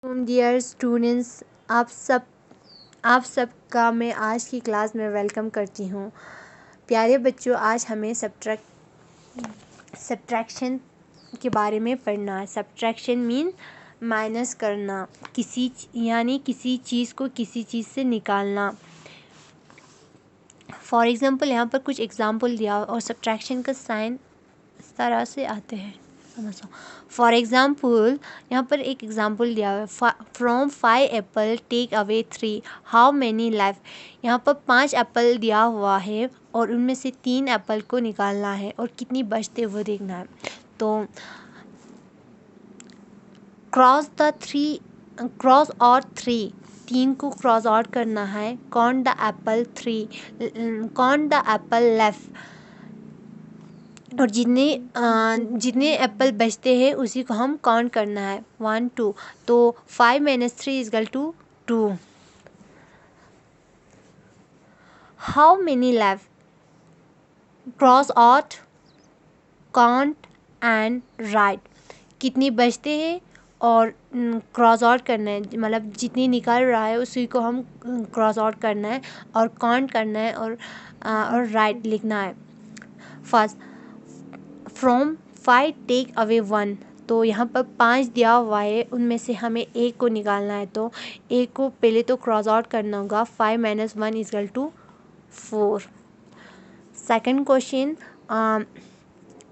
Dear students, आप सब का मैं आज की क्लास में वेलकम करती हूँ। प्यारे बच्चों, आज हमें सब्ट्रैक्शन के बारे में पढ़ना है। सब्ट्रैक्शन मीन माइनस करना, किसी चीज़ को किसी चीज़ से निकालना। फॉर एग्ज़ाम्पल यहाँ पर कुछ एग्ज़ाम्पल दिया और सब्ट्रैक्शन का साइन इस तरह से आते हैं। समझो, फॉर एग्ज़ाम्पल यहाँ पर एक एग्ज़ाम्पल दिया हुआ है, from 5 apple take away 3 how many left. यहाँ पर 5 एप्पल दिया हुआ है और उनमें से 3 एप्पल को निकालना है और कितनी बचते वो देखना है। तो क्रॉस आउट 3 को क्रॉस आउट करना है। काउंट द एप्पल लेफ्ट, और जितने एप्पल बचते हैं उसी को हम काउंट करना है। 1 2, तो 5 - 3 equal to 2। How many left, cross out, count and write. कितनी बचते हैं और क्रॉस आउट करना है, मतलब जितनी निकल रहा है उसी को हम क्रॉस आउट करना है और काउंट करना है और राइट लिखना है। फर्स्ट, फ्रॉम 5 टेक अवे 1, तो यहाँ पर 5 दिया हुआ है, उनमें से हमें एक को निकालना है। तो एक को पहले तो क्रॉस आउट करना होगा। 5 - 1 equal to 4। Second question,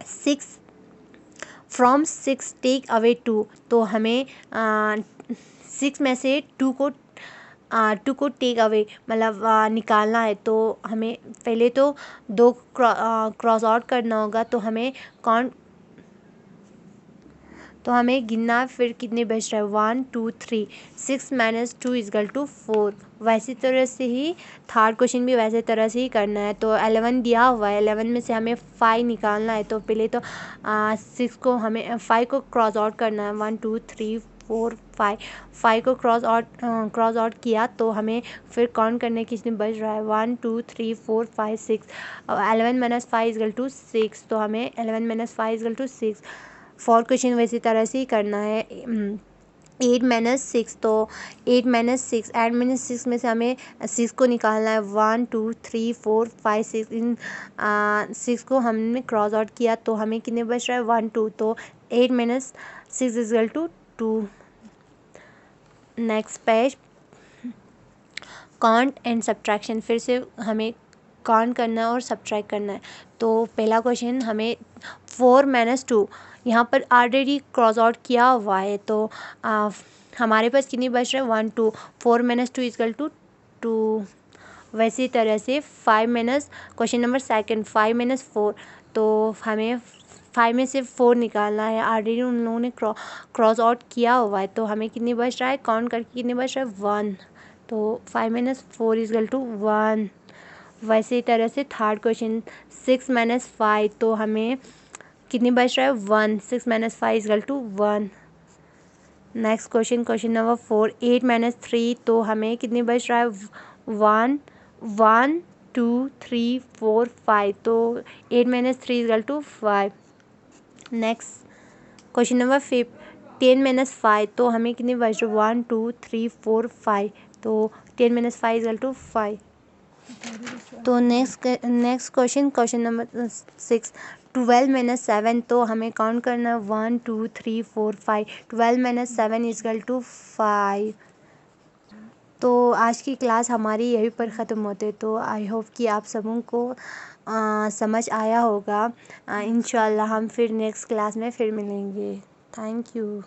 6, from 6 take away 2, तो हमें 6 में से 2 को टेक अवे मतलब निकालना है। तो हमें पहले तो 2 क्रॉस आउट करना होगा। तो हमें गिनना, फिर कितने बच रहा है 1 2 3। 6 - 2 इक्वल टू 4। वैसी तरह से ही थर्ड क्वेश्चन भी वैसे तरह से ही करना है। तो 11 दिया हुआ है, 11 में से हमें 5 निकालना है। तो पहले तो 5 को क्रॉस आउट करना है। 1 2 3 4 5 को क्रॉस आउट किया तो हमें फिर काउंट करने कितने बच रहा है 1 2 3 4 5 6। 11 - 5 इक्वल टू 6, तो हमें 11 - 5 इक्वल टू 6। फोर्थ क्वेश्चन वैसी तरह से ही करना है। 8 - 6, तो 8 - 6 में से हमें 6 को निकालना है। 1 2 3 4 5 6, इन 6 को हमने क्रॉस आउट किया तो हमें कितने बच रहा है 1 2, तो 8 - 6 equal to 2। Next page, count and subtraction. फिर से हमें काउंट करना है और सब्ट्रैक्ट करना है। तो पहला क्वेश्चन, हमें 4 - 2 यहाँ पर ऑलरेडी क्रॉस आउट किया हुआ है। तो हमारे पास कितनी बच रहा है 1 2। 4 - 2 इक्वल टू 2। वैसी तरह से क्वेश्चन नंबर सेकंड, 5 - 4, तो हमें 5 में से 4 निकालना है। ऑलरेडी उन लोगों ने क्रॉस आउट किया हुआ है। तो हमें कितनी बच रहा है, काउंट करके कितनी बच रहा है 1। तो 5 - 4 इक्वल टू 1। वैसे तरह से थर्ड क्वेश्चन, 6 - 5, तो हमें कितनी बच रहा है 1। 6 - 5 equal to 1। Next question, question number 4, 8 - 3, तो हमें कितनी बच रहा है 1 1 2 3 4 5, तो 8 - 3 equal to 5। Next question number 5, 10 - 5, तो हमें कितनी बच रही है 1 2 3 4 5, तो 10 - 5 इक्वल टू 5। तो नेक्स्ट क्वेश्चन, क्वेश्चन नंबर 6, 12 - 7, तो हमें काउंट करना है 1 2 3 4 5। 12 - 7 इक्वल टू 5। तो आज की क्लास हमारी यहीं पर ख़त्म होते। तो आई होप कि आप सबों को समझ आया होगा। इंशाल्लाह हम फिर नेक्स्ट क्लास में फिर मिलेंगे। Thank you.